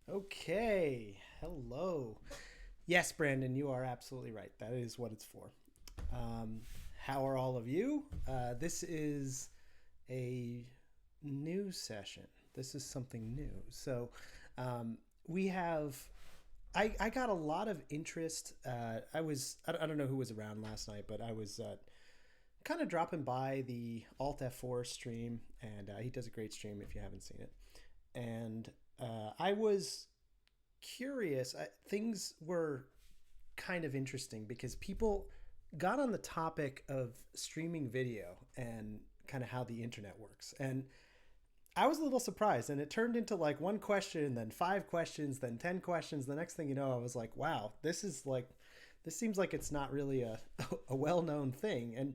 Okay, hello. Yes, Brandon, you are absolutely right. That is what it's for. Um, how are all of you? This is a new session. This is something new. So we have. I got a lot of interest. I don't know who was around last night, but I was kind of dropping by the Alt F4 stream, and he does a great stream if you haven't seen it. And I was curious. Things were kind of interesting because people got on the topic of streaming video and kind of how the internet works. And I was a little surprised, and it turned into like one question, then five questions, then 10 questions. The next thing you know, I was like, wow, this seems like it's not really a well-known thing. And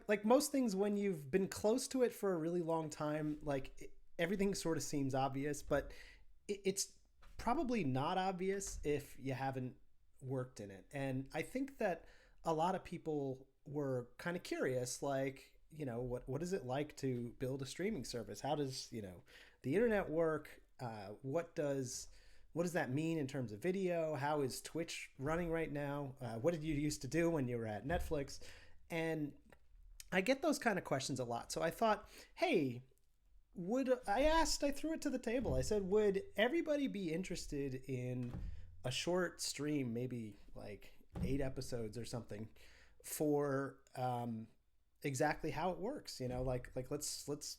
like most things, when you've been close to it for a really long time, everything sort of seems obvious, but it's probably not obvious if you haven't worked in it. And I think that a lot of people were kind of curious, like, what is it like to build a streaming service? How does, the internet work? What does that mean in terms of video? How is Twitch running right now? What did you used to do when you were at Netflix? And I get those kind of questions a lot. So I thought, hey, I threw it to the table. I said, would everybody be interested in a short stream, maybe like 8 episodes or something, for exactly how it works? Let's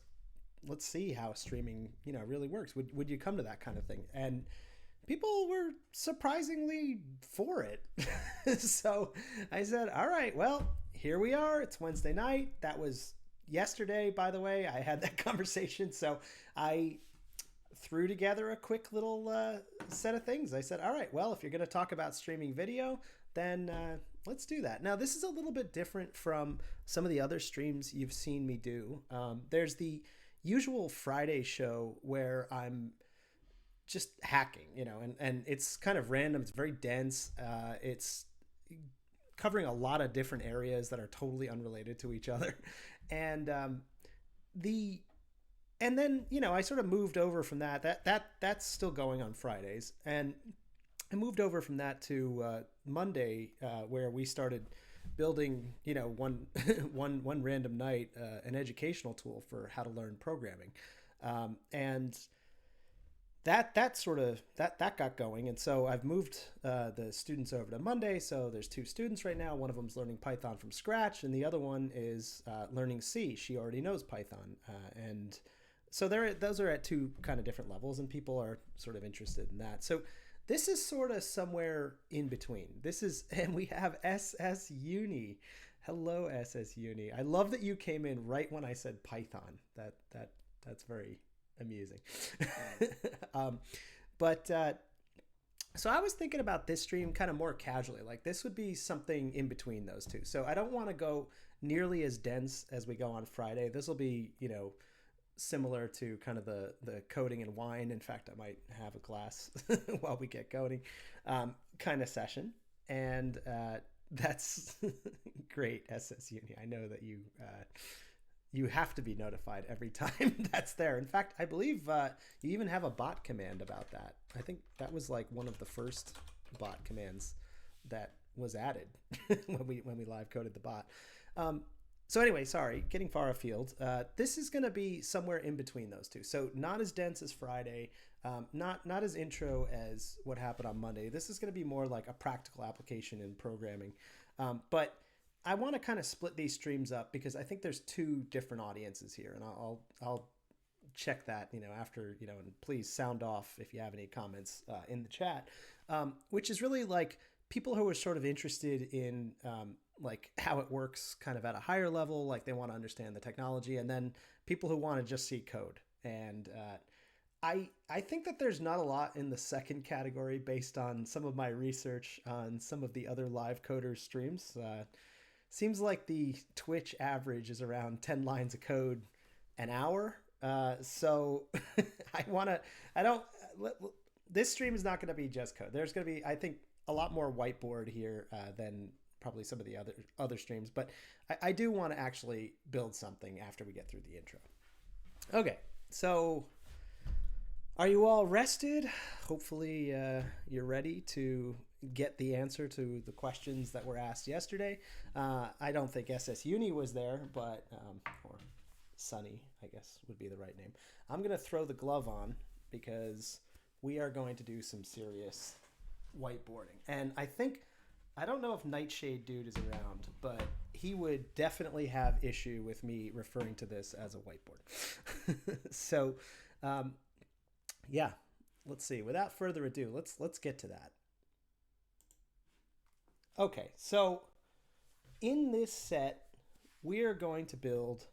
see how streaming really works. Would you come to that kind of thing? And people were surprisingly for it. So I said, all right, well, here we are. It's Wednesday night. That was yesterday, by the way. I had that conversation. So I threw together a quick little set of things. I said, all right, well, if you're going to talk about streaming video, then let's do that. Now, this is a little bit different from some of the other streams you've seen me do. There's the usual Friday show where I'm just hacking, and it's kind of random. It's very dense. It's covering a lot of different areas that are totally unrelated to each other. And the and then I sort of moved over from that. That's still going on Fridays, and I moved over from that to Monday, where we started building, one one random night, an educational tool for how to learn programming, and that got going. And so I've moved the students over to Monday. So there's two students right now. One of them's learning Python from scratch, and the other one is learning C. She already knows Python, and so those are at two kind of different levels, and people are sort of interested in that. So this is sort of somewhere in between. And we have SS Uni. Hello, SS Uni. I love that you came in right when I said Python. That's very amusing. um, but So I was thinking about this stream kind of more casually. Like, this would be something in between those two. So I don't want to go nearly as dense as we go on Friday. This will be, similar to kind of the coding and wine. In fact, I might have a glass while we get coding, kind of session. And that's great, SS Uni. I know that you have to be notified every time that's there. In fact, I believe you even have a bot command about that. I think that was like one of the first bot commands that was added when we live coded the bot. So anyway, sorry, getting far afield. This is going to be somewhere in between those two. So not as dense as Friday, not as intro as what happened on Monday. This is going to be more like a practical application in programming. But I want to kind of split these streams up because I think there's two different audiences here, and I'll check that after, and please sound off if you have any comments in the chat, which is really like people who are sort of interested in like how it works kind of at a higher level, like they want to understand the technology, and then people who want to just see code. And I think that there's not a lot in the second category based on some of my research on some of the other live coders streams. Seems like the Twitch average is around 10 lines of code an hour. So this stream is not going to be just code. There's going to be, I think, a lot more whiteboard here than probably some of the other streams. But I do want to actually build something after we get through the intro. Okay, so Are you all rested? Hopefully, you're ready to get the answer to the questions that were asked yesterday. I don't think SS Uni was there, but or Sunny, I guess would be the right name. I'm gonna throw the glove on because we are going to do some serious whiteboarding, and I don't know if Nightshade Dude is around, but he would definitely have issue with me referring to this as a whiteboard. So. Yeah, let's see. Without further ado, let's get to that. Okay, so in this set, we are going to build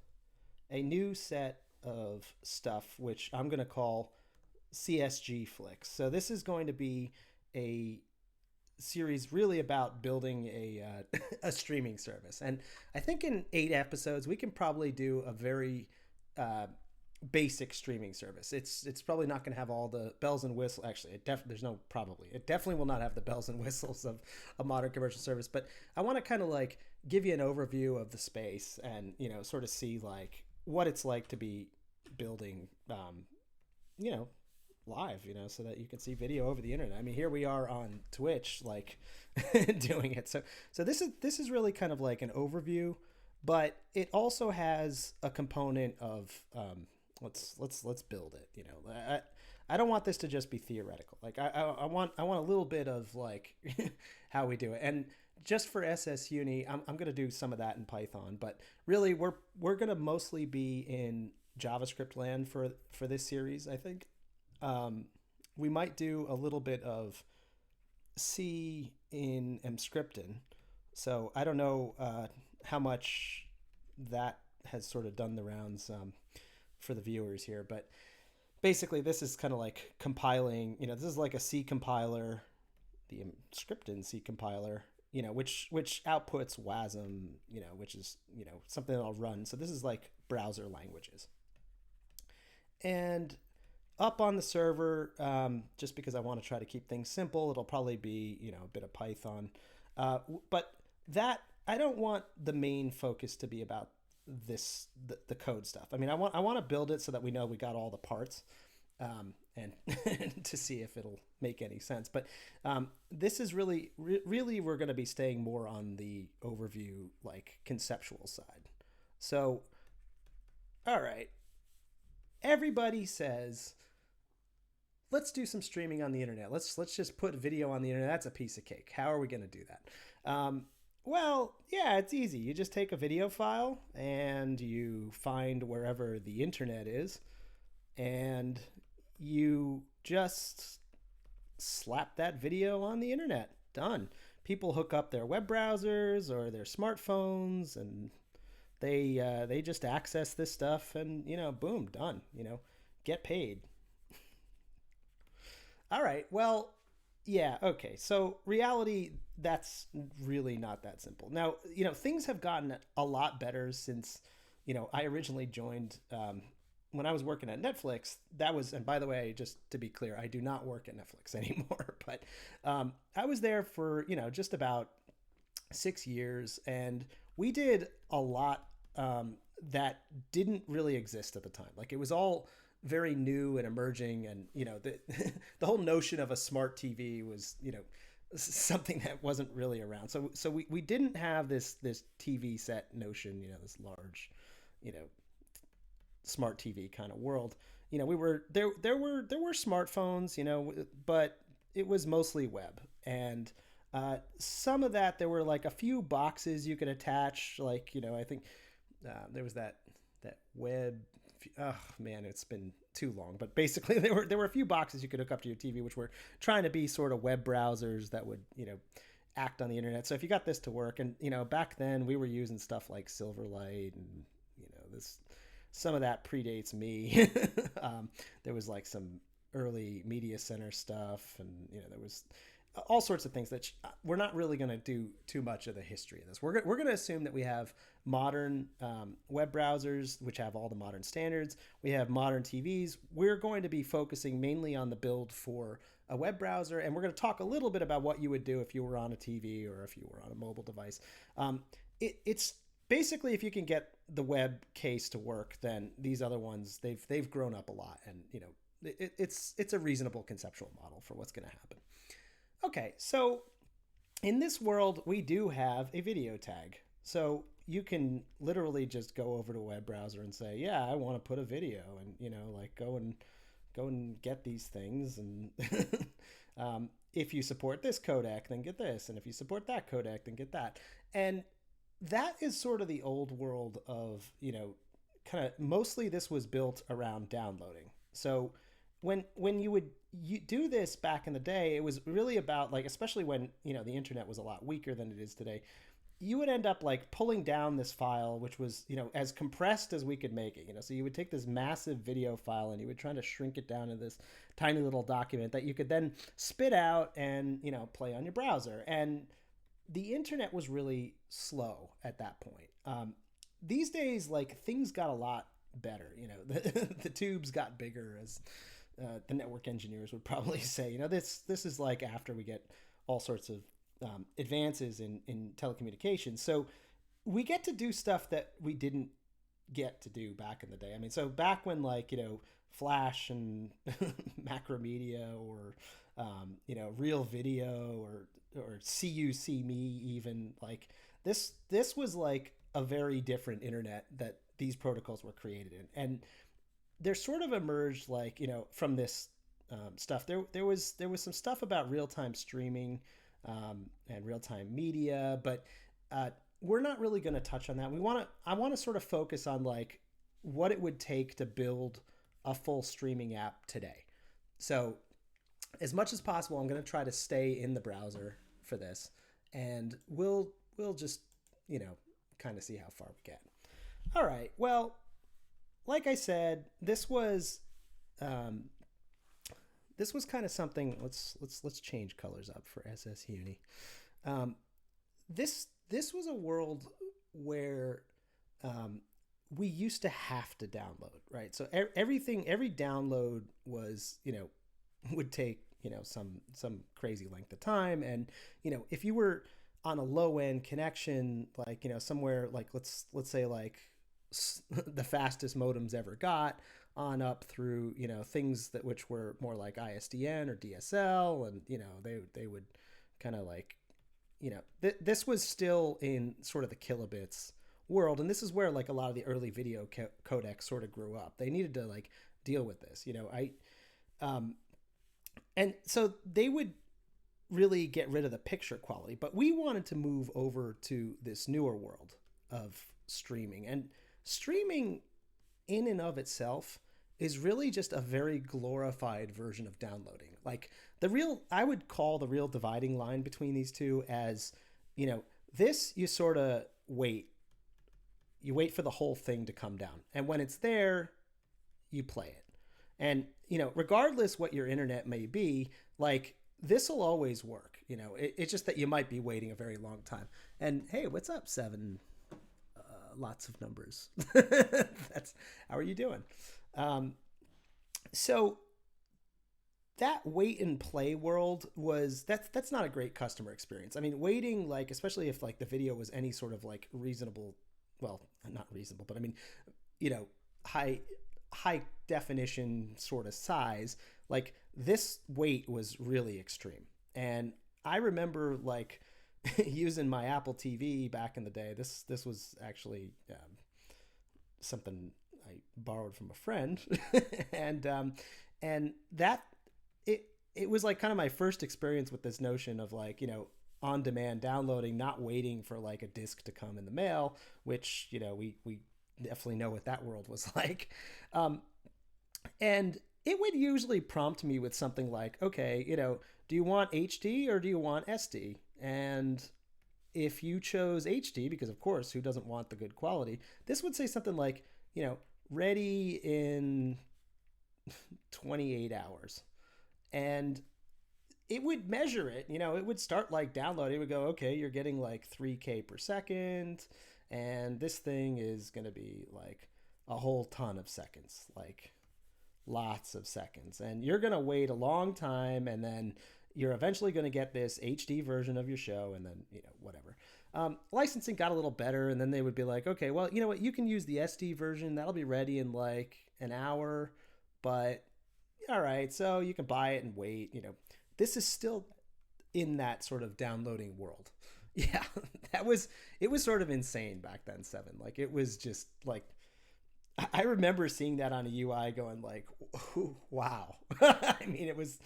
a new set of stuff, which I'm going to call CSGFlix. So this is going to be a series really about building a streaming service. And I think in 8 episodes, we can probably do a very basic streaming service. It's probably not going to have all the bells and whistles. Actually, it definitely will not have the bells and whistles of a modern commercial service. But I want to kind of like give you an overview of the space and sort of see like what it's like to be building, live, so that you can see video over the internet. I mean, here we are on Twitch, like doing it. So this is really kind of like an overview, but it also has a component of let's build it. I don't want this to just be theoretical. Like I want a little bit of like how we do it. And just for SS Uni, I'm going to do some of that in Python, but really we're going to mostly be in JavaScript land for this series. I think we might do a little bit of C in Emcc. So I don't know how much that has sort of done the rounds for the viewers here, but basically this is kind of like compiling, this is like a C compiler, the Emcc C compiler, which outputs WASM, which is, something that'll run. So this is like browser languages. And up on the server, just because I want to try to keep things simple, it'll probably be, a bit of Python. But that, I don't want the main focus to be about the code stuff. I mean, I want to build it so that we know we got all the parts, and to see if it'll make any sense. But this is really we're going to be staying more on the overview, like conceptual side. So, all right, everybody says, let's do some streaming on the internet. Let's just put video on the internet. That's a piece of cake. How are we going to do that? Well, yeah, it's easy. You just take a video file and you find wherever the internet is and you just slap that video on the internet. Done. People hook up their web browsers or their smartphones and they just access this stuff and, boom, done, get paid. All right, well, yeah, okay. So reality, that's really not that simple. Now, things have gotten a lot better since, I originally joined, when I was working at Netflix. That was, and by the way, just to be clear, I do not work at Netflix anymore, but I was there for, just about 6 years, and we did a lot that didn't really exist at the time. Like it was all very new and emerging, and the whole notion of a smart TV was something that wasn't really around. So we didn't have this TV set notion, this large smart TV kind of world. We were there were smartphones, but it was mostly web, and some of that there were like a few boxes you could attach, like I think there was that web. Oh man, it's been too long. But basically, there were a few boxes you could hook up to your TV, which were trying to be sort of web browsers that would act on the internet. So if you got this to work, and back then we were using stuff like Silverlight, and some of that predates me. There was like some early media center stuff, and there was all sorts of things that we're not really going to do too much of the history of this. We're going to assume that we have modern web browsers, which have all the modern standards. We have modern TVs. We're going to be focusing mainly on the build for a web browser, and we're going to talk a little bit about what you would do if you were on a TV or if you were on a mobile device. It's basically, if you can get the web case to work, then these other ones, they've grown up a lot, and it's a reasonable conceptual model for what's going to happen. Okay, so in this world, we do have a video tag. So you can literally just go over to a web browser and say, yeah, I want to put a video, and like go and get these things. And if you support this codec, then get this, and if you support that codec, then get that. And that is sort of the old world of kind of mostly this was built around downloading. So when you would do this back in the day, it was really about, like, especially when the internet was a lot weaker than it is today, you would end up like pulling down this file, which was as compressed as we could make it. So you would take this massive video file and you would try to shrink it down to this tiny little document that you could then spit out and play on your browser. And the internet was really slow at that point. These days, like, things got a lot better. The tubes got bigger, as the network engineers would probably say. This is like after we get all sorts of advances in telecommunications. So we get to do stuff that we didn't get to do back in the day. I mean, so back when, like, Flash and Macromedia, or Real Video, or See You, See Me, even, like, this was like a very different internet that these protocols were created in. And they're sort of emerged, like, from this stuff. There was some stuff about real-time streaming and real-time media, but we're not really going to touch on that. I want to sort of focus on, like, what it would take to build a full streaming app today. So as much as possible, I'm going to try to stay in the browser for this, and we'll just kind of see how far we get. All right. Well, like I said, this was kind of something. Let's change colors up for SS Uni. This was a world where we used to have to download, right? So every download was would take some crazy length of time, and if you were on a low end connection, like somewhere like let's say like the fastest modems ever got, on up through things which were more like ISDN or DSL, and they would kind of like this was still in sort of the kilobits world, and this is where like a lot of the early video codecs sort of grew up. They needed to like deal with this, and so they would really get rid of the picture quality, but we wanted to move over to this newer world of streaming. And streaming in and of itself is really just a very glorified version of downloading. Like, I would call the real dividing line between these two as, this you sort of wait for the whole thing to come down. And when it's there, you play it. And, regardless what your internet may be, like, this will always work. It's just that you might be waiting a very long time. And hey, what's up, 7? Lots of numbers. How are you doing? So that wait and play world that's not a great customer experience. I mean, waiting, like, especially if like the video was any sort of like reasonable, well, not reasonable, but I mean, high definition sort of size, like this wait was really extreme. And I remember like using my Apple TV back in the day. This was actually something I borrowed from a friend, and that it was like kind of my first experience with this notion of like on demand downloading, not waiting for like a disc to come in the mail, which we definitely know what that world was like. And it would usually prompt me with something like, okay, do you want HD or do you want SD? And if you chose HD, because of course, who doesn't want the good quality? This would say something like, ready in 28 hours. And it would measure it, it would start like downloading. It would go, okay, you're getting like 3K per second. And this thing is going to be like a whole ton of seconds, like lots of seconds. And you're going to wait a long time, and then you're eventually going to get this HD version of your show, and then, whatever. Licensing got a little better, and then they would be like, okay, well, you know what? You can use the SD version. That'll be ready in like an hour, but all right, so you can buy it and wait. This is still in that sort of downloading world. Yeah, it was sort of insane back then, 7. Like it was just like I remember seeing that on a UI going like, wow. I mean, it was,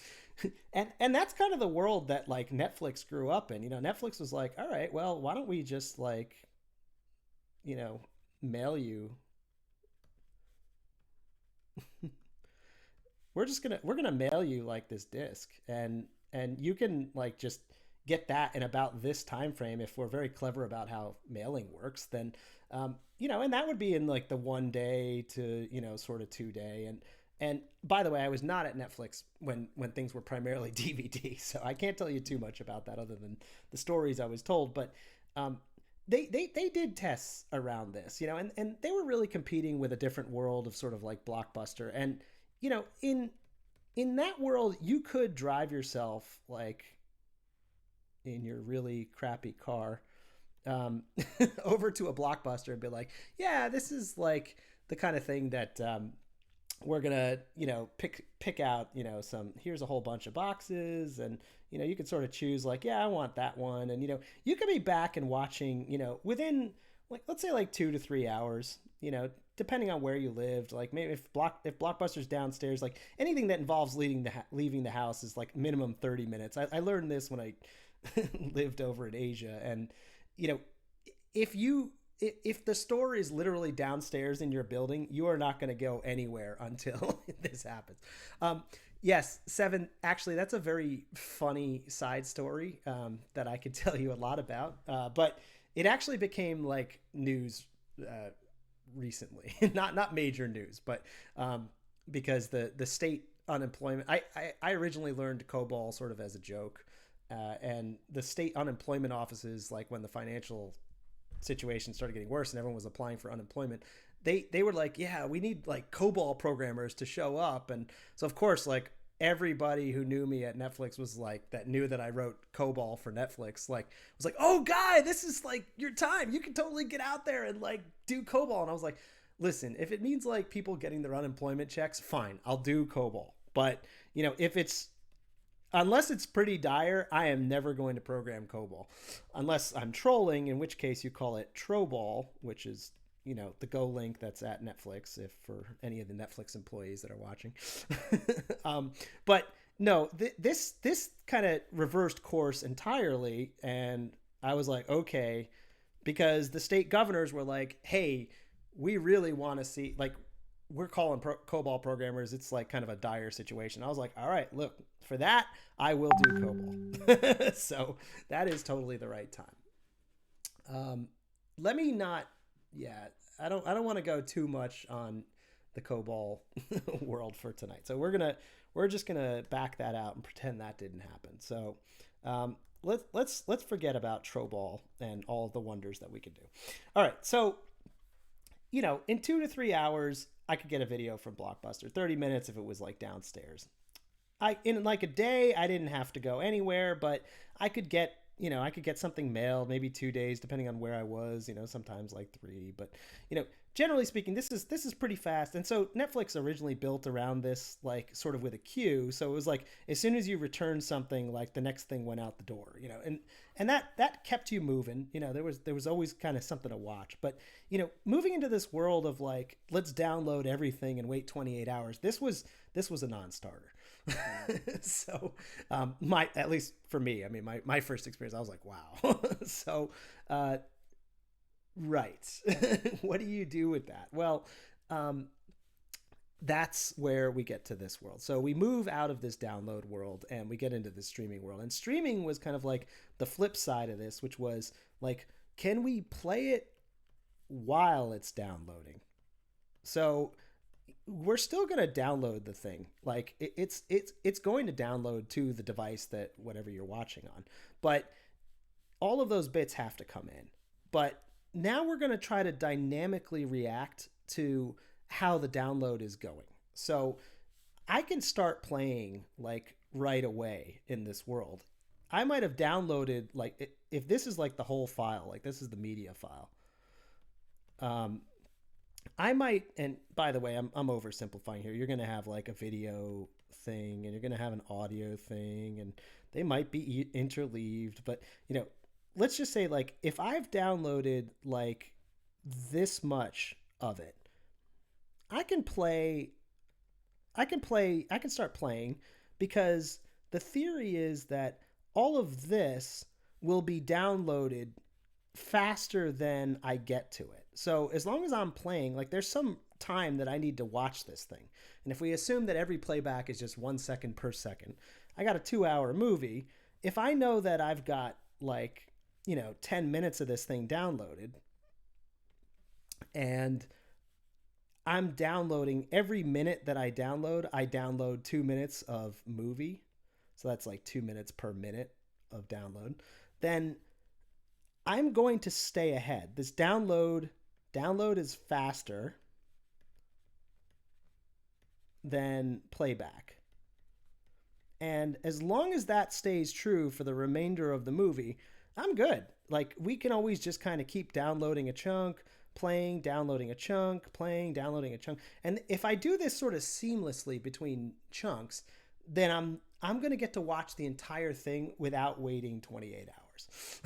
and that's kind of the world that like Netflix grew up in. Netflix was like, all right, well, why don't we just like, mail you. We're gonna mail you like this disc, and you can like just get that in about this time frame. If we're very clever about how mailing works, then and that would be in like the 1 day to sort of 2 day. And by the way, I was not at Netflix when things were primarily DVD, so I can't tell you too much about that other than the stories I was told. But they did tests around this, and they were really competing with a different world of sort of like Blockbuster. And in that world, you could drive yourself like in your really crappy car over to a Blockbuster and be like, yeah, this is like the kind of thing that we're gonna pick out some, here's a whole bunch of boxes, and you can sort of choose like, yeah, I want that one. And you can be back and watching within like, let's say like 2 to 3 hours, depending on where you lived. Like maybe if Blockbuster's downstairs, like anything that involves leaving the house is like minimum 30 minutes. I learned this when I lived over in Asia. And if the store is literally downstairs in your building, you are not going to go anywhere until this happens. Yes, 7, actually, that's a very funny side story that I could tell you a lot about. But it actually became like news recently. not major news, but because the state unemployment, I originally learned COBOL sort of as a joke. And the state unemployment offices, like when the financial situation started getting worse and everyone was applying for unemployment, they were like, yeah, we need like COBOL programmers to show up. And so of course, like everybody who knew me at Netflix was like, that knew that I wrote COBOL for Netflix, like was like, oh guy, this is like your time. You can totally get out there and like do COBOL. And I was like, listen, if it means like people getting their unemployment checks, fine, I'll do COBOL. But unless it's pretty dire, I am never going to program COBOL. Unless I'm trolling, in which case you call it Trobol, which is, the Go link that's at Netflix, if for any of the Netflix employees that are watching. But no, this kind of reversed course entirely. And I was like, okay, because the state governors were like, hey, we really want to see, like, we're calling COBOL programmers. It's like kind of a dire situation. I was like, all right, look, for that, I will do COBOL. So that is totally the right time. Let me not, I don't want to go too much on the COBOL world for tonight. So we're just gonna back that out and pretend that didn't happen. So let's forget about Trobol and all of the wonders that we could do. All right, so in 2 to 3 hours, I could get a video from Blockbuster. 30 minutes if it was like downstairs. In like a day, I didn't have to go anywhere, but I could get something mailed, maybe 2 days, depending on where I was, sometimes like 3, but, generally speaking, this is pretty fast. And so Netflix originally built around this, like sort of with a queue. So it was like, as soon as you return something, like the next thing went out the door, and that kept you moving. There was always kind of something to watch, but, moving into this world of like, let's download everything and wait 28 hours. This was a non-starter. So at least for me, I mean, my first experience, I was like, wow. So right. What do you do with that? Well, that's where we get to this world. So we move out of this download world and we get into the streaming world. And streaming was kind of like the flip side of this, which was like, can we play it while it's downloading? So we're still going to download the thing. Like it's going to download to the device that whatever you're watching on, but all of those bits have to come in. But now we're going to try to dynamically react to how the download is going. So I can start playing like right away in this world. I might have downloaded, like, if this is like the whole file, like this is the media file. I might, and by the way, I'm oversimplifying here. You're going to have like a video thing, and you're going to have an audio thing, and they might be interleaved. But, let's just say, like, if I've downloaded like this much of it, I can start playing, because the theory is that all of this will be downloaded faster than I get to it. So as long as I'm playing, like, there's some time that I need to watch this thing. And if we assume that every playback is just 1 second per second, I got a 2-hour movie. If I know that I've got like, 10 minutes of this thing downloaded, and I'm downloading every minute that I download 2 minutes of movie. So that's like 2 minutes per minute of download. Then I'm going to stay ahead. This download is faster than playback. And as long as that stays true for the remainder of the movie, I'm good. Like, we can always just kind of keep downloading a chunk, playing, downloading a chunk, playing, downloading a chunk. And if I do this sort of seamlessly between chunks, then I'm going to get to watch the entire thing without waiting 28 hours.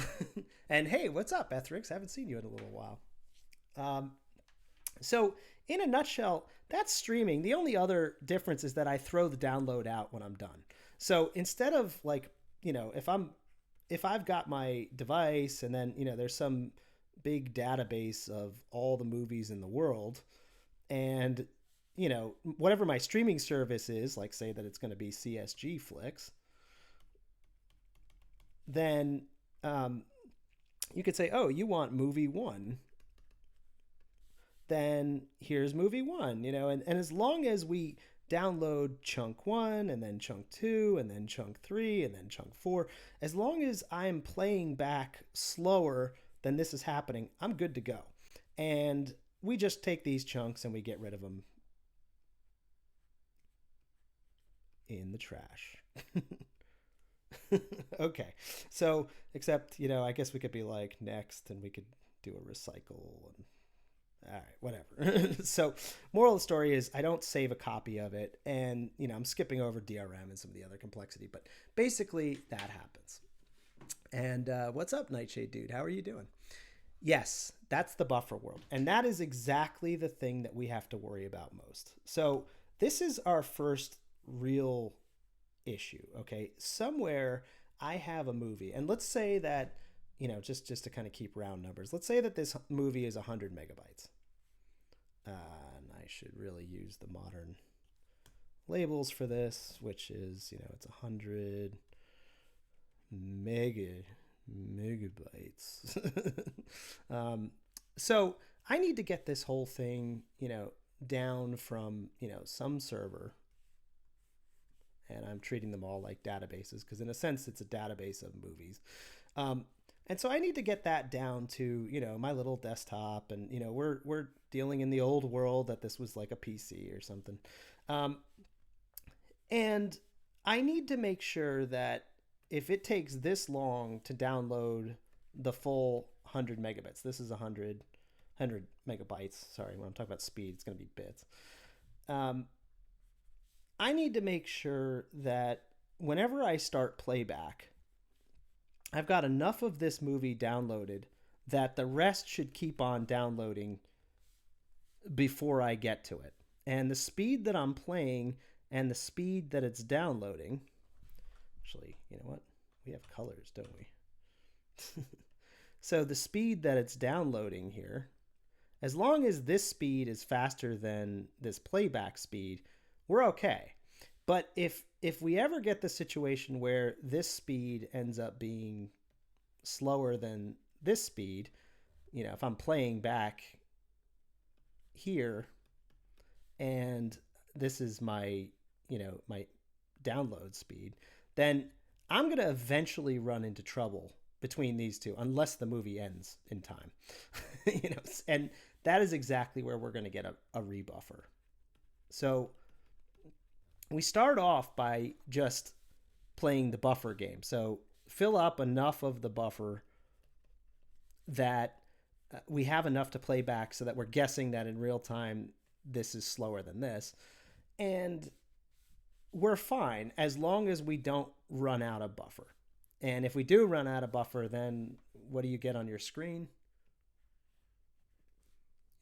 And hey, what's up, Ethrix? Haven't seen you in a little while. So in a nutshell, that's streaming. The only other difference is that I throw the download out when I'm done. So instead of like, if I've got my device and then, there's some big database of all the movies in the world, and, whatever my streaming service is, like say that it's going to be CSGFlix, then you could say, oh, you want movie 1. Then here's movie 1, and as long as we download chunk 1 and then chunk 2 and then chunk 3 and then chunk 4, as long as I'm playing back slower than this is happening, I'm good to go. And we just take these chunks and we get rid of them in the trash. Okay. So, except, I guess we could be like next, and we could do a recycle, and all right, whatever. So moral of the story is I don't save a copy of it, and, I'm skipping over DRM and some of the other complexity, but basically that happens. And what's up, Nightshade Dude? How are you doing? Yes, that's the buffer world. And that is exactly the thing that we have to worry about most. So this is our first real issue, okay? Somewhere I have a movie, and let's say that, just to kind of keep round numbers, let's say that this movie is 100 megabytes. And I should really use the modern labels for this, which is, it's 100 megabytes. So I need to get this whole thing, down from, some server, and I'm treating them all like databases because in a sense it's a database of movies. And so I need to get that down to, my little desktop, and, we're dealing in the old world that this was like a PC or something. And I need to make sure that if it takes this long to download the full 100 megabits, this is 100 megabytes. Sorry, when I'm talking about speed, it's going to be bits. I need to make sure that whenever I start playback, I've got enough of this movie downloaded that the rest should keep on downloading before I get to it. And the speed that I'm playing and the speed that it's downloading, actually, you know what? We have colors, don't we? So the speed that it's downloading here, as long as this speed is faster than this playback speed, we're okay. But if we ever get the situation where this speed ends up being slower than this speed, if I'm playing back here and this is my, my download speed, then I'm going to eventually run into trouble between these two unless the movie ends in time. And that is exactly where we're going to get a rebuffer. So we start off by just playing the buffer game. So fill up enough of the buffer that we have enough to play back so that we're guessing that in real time this is slower than this. And we're fine as long as we don't run out of buffer. And if we do run out of buffer, then what do you get on your screen?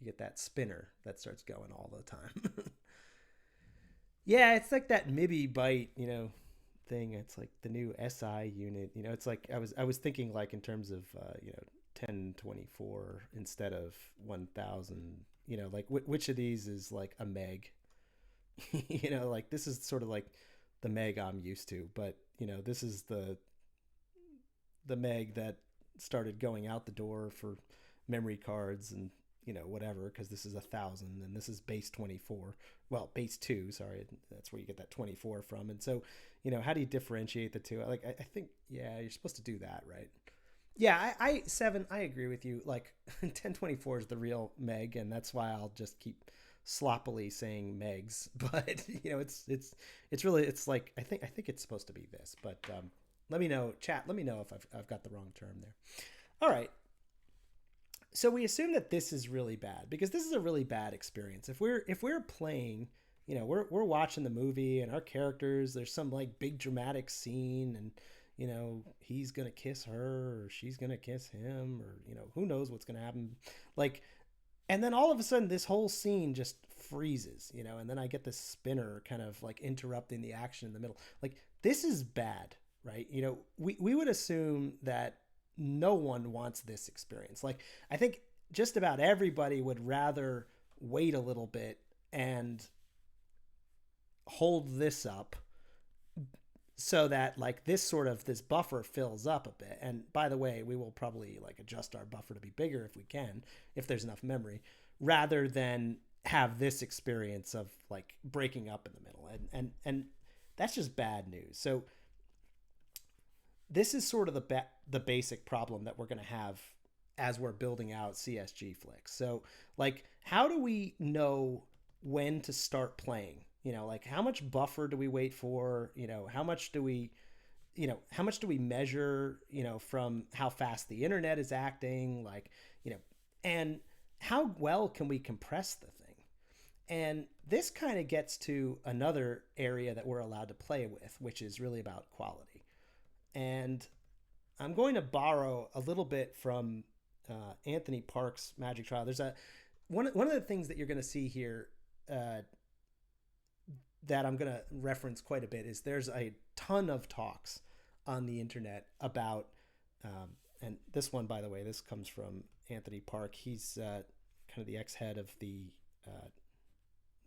You get that spinner that starts going all the time. Yeah, it's like that MIBI byte, thing. It's like the new SI unit. It's like I was thinking like in terms of 1024 instead of 1000. Like which of these is like a meg? Like this is sort of like the meg I'm used to, but this is the meg that started going out the door for memory cards and whatever, because this is 1000 and this is base 24, well, base 2, sorry, that's where you get that 24 from. And so how do you differentiate the two? Like I think, yeah, you're supposed to do that, right? Yeah, I agree with you. Like 1024 is the real meg, and that's why I'll just keep sloppily saying megs. But it's really, it's like I think it's supposed to be this. But let me know, chat. Let me know if I've got the wrong term there. All right. So we assume that this is really bad because this is a really bad experience. If we're playing, we're watching the movie and our characters, there's some like big dramatic scene and he's going to kiss her or she's going to kiss him or who knows what's going to happen. Like, and then all of a sudden this whole scene just freezes, and then I get this spinner kind of like interrupting the action in the middle. Like, this is bad, right? We would assume that no one wants this experience. Like, I think just about everybody would rather wait a little bit and hold this up so that like this buffer fills up a bit. And by the way, we will probably like adjust our buffer to be bigger if we can, if there's enough memory, rather than have this experience of like breaking up in the middle. And that's just bad news. So this is sort of the basic problem that we're going to have as we're building out CSGFlix. So like, how do we know when to start playing? Like how much buffer do we wait for? How much do we measure, from how fast the internet is acting, like, and how well can we compress the thing? And this kind of gets to another area that we're allowed to play with, which is really about quality. And I'm going to borrow a little bit from Anthony Park's Magic Trial. There's one of the things that you're going to see here that I'm going to reference quite a bit is there's a ton of talks on the internet about, and this one, by the way, this comes from Anthony Park. He's kind of the ex-head of the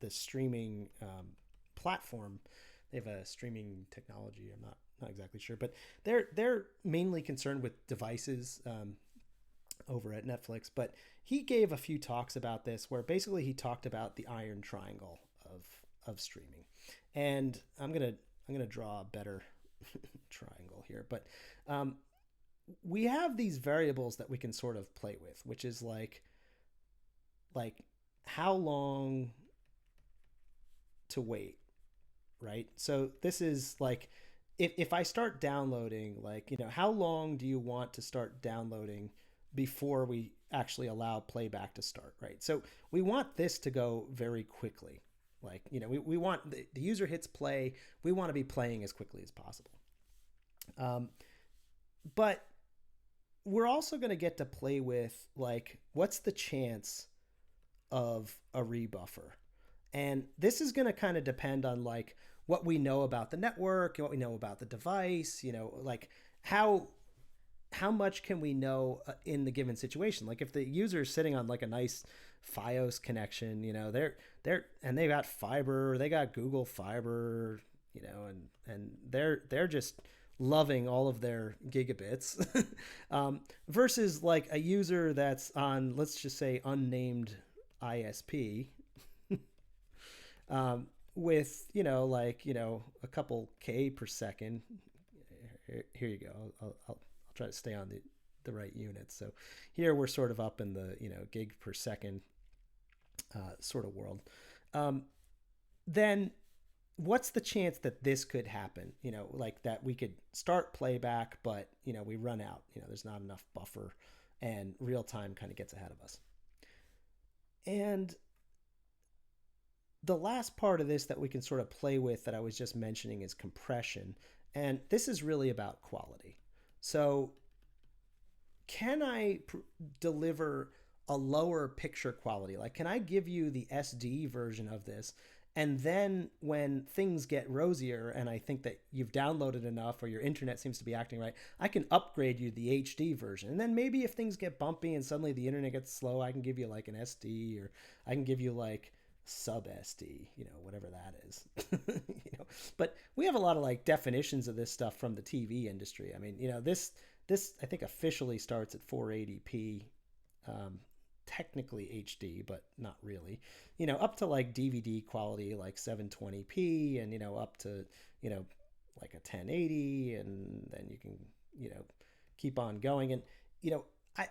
streaming platform. They have a streaming technology. I'm not exactly sure, but they're mainly concerned with devices over at Netflix. But he gave a few talks about this, where basically he talked about the iron triangle of streaming. And I'm gonna draw a better triangle here, but we have these variables that we can sort of play with, which is like how long to wait, right? So this is like, if I start downloading, like, how long do you want to start downloading before we actually allow playback to start, right? So we want this to go very quickly. Like, we want the user hits play. We want to be playing as quickly as possible. But we're also going to get to play with, like, what's the chance of a rebuffer? And this is going to kind of depend on like what we know about the network and what we know about the device, like how much can we know in the given situation? Like if the user is sitting on like a nice Fios connection, and they got fiber, they got Google Fiber, and they're just loving all of their gigabits, versus like a user that's on, let's just say, unnamed ISP, with a couple K per second. Here you go. I'll try to stay on the right units. So here we're sort of up in the gig per second sort of world. Then what's the chance that this could happen? Like that we could start playback, but we run out. There's not enough buffer, and real time kind of gets ahead of us. And the last part of this that we can sort of play with that I was just mentioning is compression. And this is really about quality. So can I deliver a lower picture quality? Like, can I give you the SD version of this? And then when things get rosier and I think that you've downloaded enough or your internet seems to be acting right, I can upgrade you the HD version. And then maybe if things get bumpy and suddenly the internet gets slow, I can give you like an SD, or I can give you like sub SD, whatever that is. But we have a lot of like definitions of this stuff from the TV industry. I mean, this I think officially starts at 480p, technically HD, but not really. Up to like DVD quality, like 720p, and up to like a 1080, and then you can keep on going. And I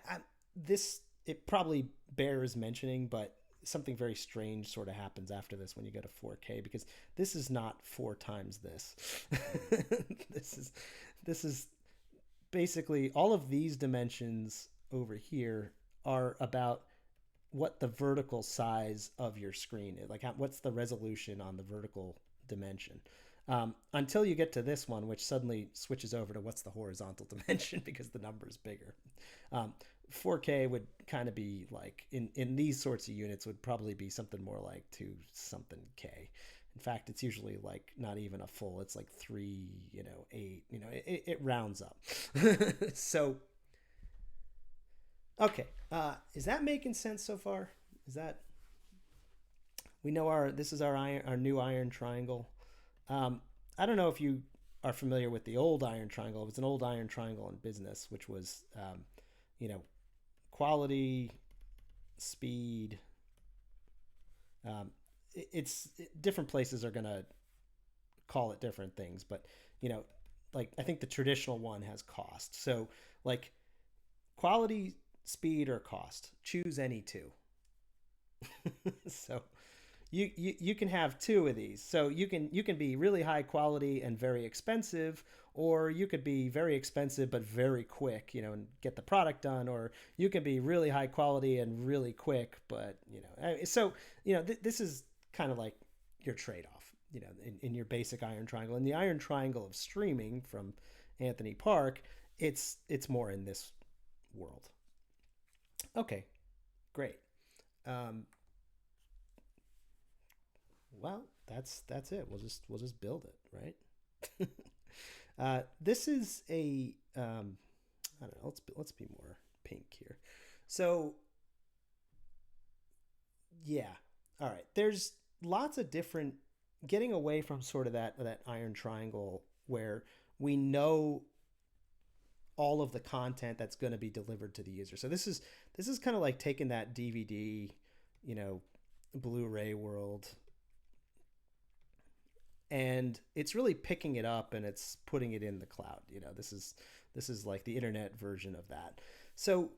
this, it probably bears mentioning, but something very strange sort of happens after this when you go to 4K, because this is not 4 times this. This is basically all of these dimensions over here are about what the vertical size of your screen is, like what's the resolution on the vertical dimension, until you get to this one, which suddenly switches over to what's the horizontal dimension because the number is bigger. 4K would kind of be like, in these sorts of units, would probably be something more like 2 something K. In fact, it's usually like not even a full, it's like 3, 8, it rounds up. So, okay. Is that making sense so far? We know this is our new iron triangle. I don't know if you are familiar with the old iron triangle. It was an old iron triangle in business, which was, quality, speed. Different places are going to call it different things, but like I think the traditional one has cost. So like quality, speed, or cost, choose any 2. So you can have 2 of these. So you can be really high quality and very expensive, or you could be very expensive but very quick, and get the product done, or you can be really high quality and really quick, but so this is kind of like your trade-off, in your basic iron triangle. And the iron triangle of streaming from Anthony Park, it's more in this world. Okay, great. Well, that's it. We'll just build it, right? This is a I don't know. Let's be more pink here. So yeah, all right. There's lots of different, getting away from sort of that iron triangle where we know all of the content that's going to be delivered to the user. So this is kind of like taking that DVD, Blu-ray world, and it's really picking it up and it's putting it in the cloud. This is like the internet version of that. So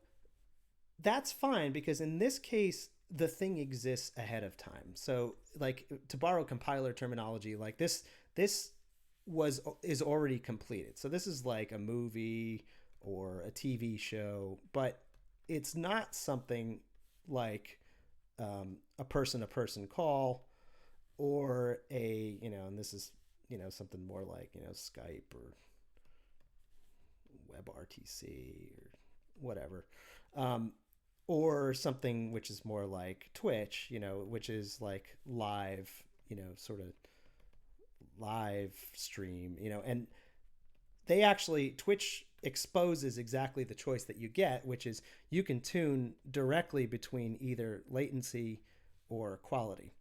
that's fine, because in this case, the thing exists ahead of time. So like, to borrow compiler terminology, like this is already completed. So this is like a movie or a TV show, but it's not something like a person-to-person call, or and this is, something more like, Skype or WebRTC or whatever, or something which is more like Twitch, which is like live, sort of live stream, and they actually, Twitch exposes exactly the choice that you get, which is you can tune directly between either latency or quality.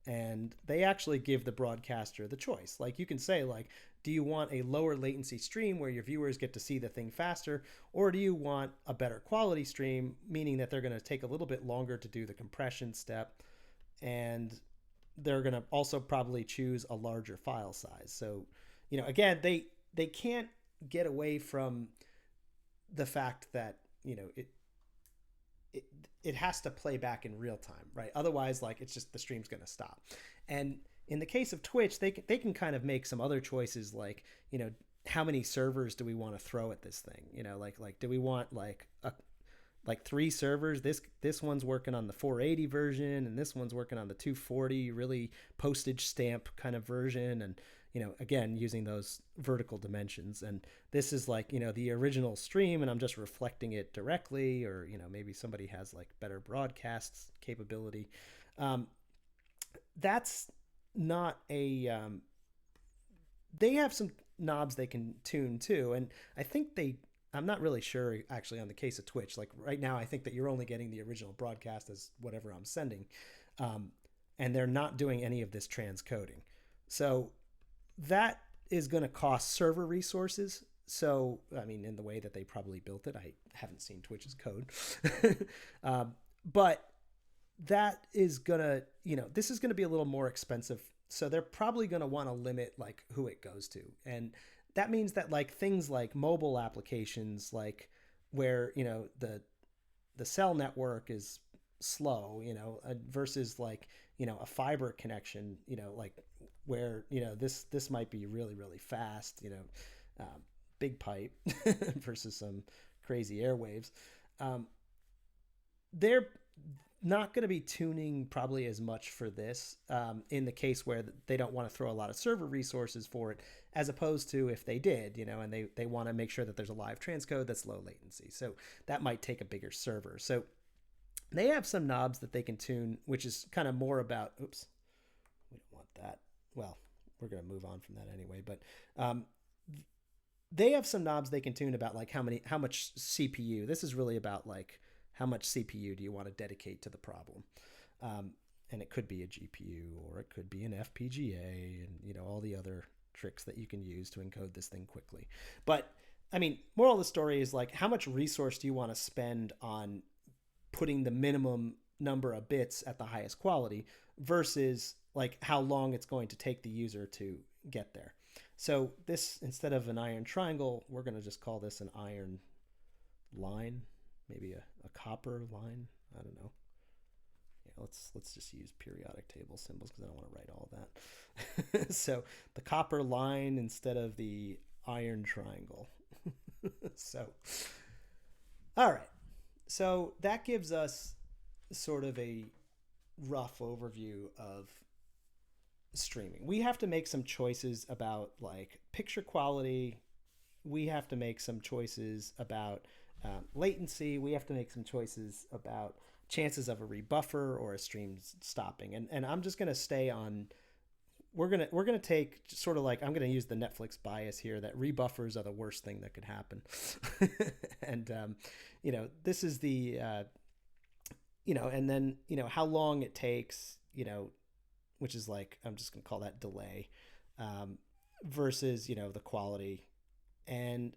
And they actually give the broadcaster the choice. Like, you can say, like, do you want a lower latency stream where your viewers get to see the thing faster, or do you want a better quality stream, meaning that they're going to take a little bit longer to do the compression step, and they're going to also probably choose a larger file size. So, again, they can't get away from the fact that, it has to play back in real time, right? Otherwise, like, it's just, the stream's going to stop. And in the case of Twitch, they can kind of make some other choices, like, how many servers do we want to throw at this thing? Like do we want like like 3 servers. This one's working on the 480 version, and this one's working on the 240, really postage stamp kind of version. And, again, using those vertical dimensions. And this is like, the original stream, and I'm just reflecting it directly, or, maybe somebody has like better broadcast capability. That's not a, they have some knobs they can tune too. And I think I'm not really sure actually on the case of Twitch. Like right now, I think that you're only getting the original broadcast as whatever I'm sending. And they're not doing any of this transcoding. So that is going to cost server resources. So, I mean, in the way that they probably built it, I haven't seen Twitch's code. But that is going to, this is going to be a little more expensive. So they're probably going to want to limit like who it goes to. And that means that like things like mobile applications, like where, the cell network is slow, versus like, a fiber connection, like where, this might be really, really fast, big pipe versus some crazy airwaves. They're not going to be tuning probably as much for this in the case where they don't want to throw a lot of server resources for it, as opposed to if they did, and they want to make sure that there's a live transcode that's low latency. So that might take a bigger server. So they have some knobs that they can tune, which is kind of more about, oops, we don't want that. Well, we're going to move on from that anyway, but they have some knobs they can tune about like how much CPU. This is really about like how much CPU do you want to dedicate to the problem. And it could be a GPU, or it could be an FPGA, and all the other tricks that you can use to encode this thing quickly. But I mean, moral of the story is like, how much resource do you want to spend on putting the minimum number of bits at the highest quality versus like how long it's going to take the user to get there. So this, instead of an iron triangle, we're going to just call this an iron line, maybe a copper line. I don't know. Yeah, let's just use periodic table symbols because I don't want to write all that. So the copper line instead of the iron triangle. So, all right. So that gives us sort of a rough overview of streaming. We have to make some choices about like picture quality. We have to make some choices about latency. We have to make some choices about chances of a rebuffer or a stream stopping. And I'm just going to stay on, we're going to take sort of like, I'm going to use the Netflix bias here that rebuffers are the worst thing that could happen. And, this is the, and then, how long it takes, which is like, I'm just going to call that delay, versus, the quality. And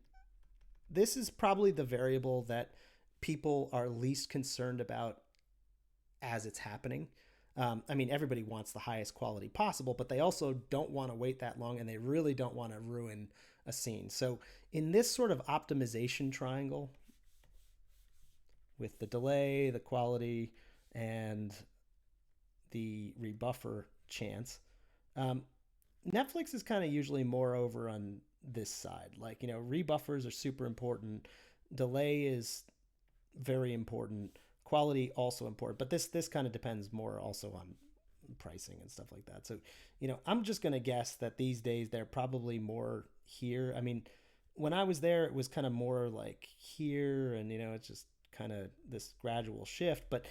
this is probably the variable that people are least concerned about as it's happening. I mean, everybody wants the highest quality possible, but they also don't want to wait that long, and they really don't want to ruin a scene. So in this sort of optimization triangle with the delay, the quality, and the rebuffer chance, Netflix is kind of usually more over on this side. Like, rebuffers are super important. Delay is very important. Quality also important, but this kind of depends more also on pricing and stuff like that. So, I'm just going to guess that these days they're probably more here. I mean, when I was there, it was kind of more like here, and, it's just kind of this gradual shift. But,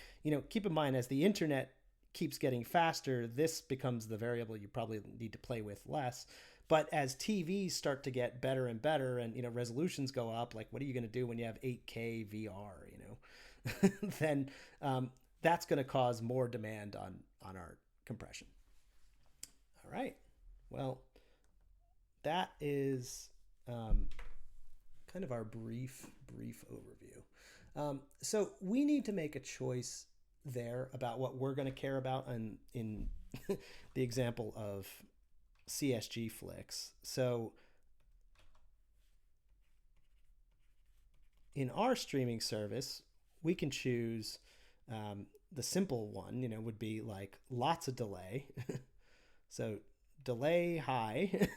keep in mind, as the internet keeps getting faster, this becomes the variable you probably need to play with less. But as TVs start to get better and better, and, resolutions go up, like what are you going to do when you have 8K VR, then that's going to cause more demand on our compression. All right. Well, that is kind of our brief overview. So we need to make a choice there about what we're going to care about in the example of CSGFlix. So in our streaming service, we can choose the simple one, would be like lots of delay. So delay high,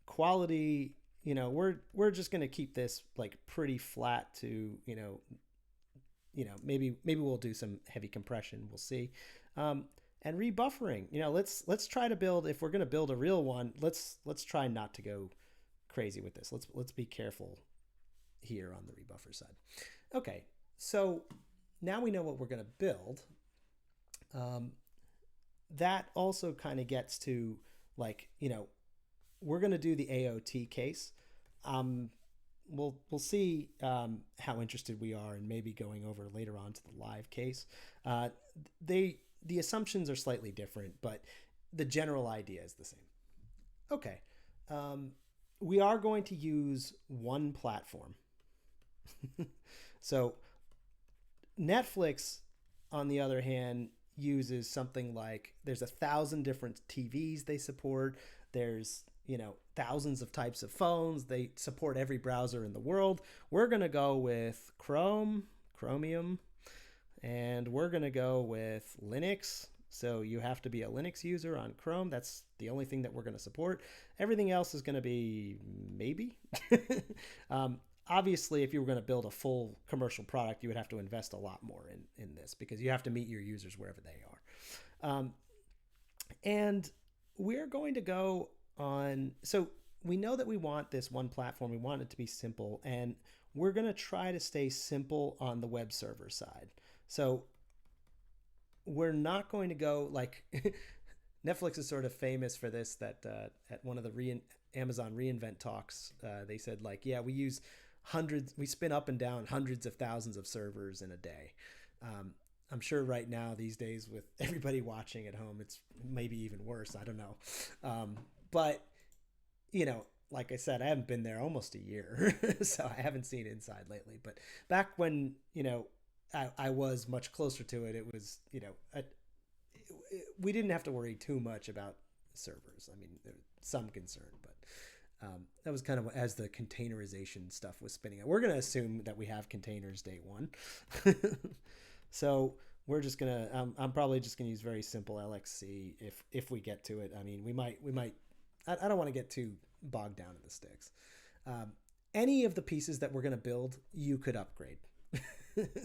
quality, we're just going to keep this like pretty flat to, maybe we'll do some heavy compression. We'll see. And rebuffering, let's try to build, if we're going to build a real one, let's try not to go crazy with this. Let's be careful here on the rebuffer side. Okay. So now we know what we're going to build. That also kind of gets to like, we're going to do the AOT case. We'll see how interested we are in maybe going over later on to the live case. The assumptions are slightly different, but the general idea is the same. Okay. We are going to use one platform. So Netflix, on the other hand, uses something like, there's 1,000 different TVs they support. There's, thousands of types of phones. They support every browser in the world. We're going to go with Chromium, and we're going to go with Linux. So you have to be a Linux user on Chrome. That's the only thing that we're going to support. Everything else is going to be maybe. Obviously, if you were going to build a full commercial product, you would have to invest a lot more in this, because you have to meet your users wherever they are. And we're going to go on, so we know that we want this one platform. We want it to be simple, and we're going to try to stay simple on the web server side. So we're not going to go like Netflix is sort of famous for this, that at one of the Amazon reInvent talks, they said like, yeah, we spin up and down hundreds of thousands of servers in a day. I'm sure right now these days with everybody watching at home, it's maybe even worse. I don't know. But, like I said, I haven't been there almost a year, so I haven't seen inside lately. But back when, I was much closer to it, it was, we didn't have to worry too much about servers. I mean, there's some concern, but that was kind of as the containerization stuff was spinning out. We're going to assume that we have containers day one. So we're just going to, I'm probably just going to use very simple LXC if we get to it. I mean, we might, I don't want to get too bogged down in the sticks. Any of the pieces that we're going to build, you could upgrade.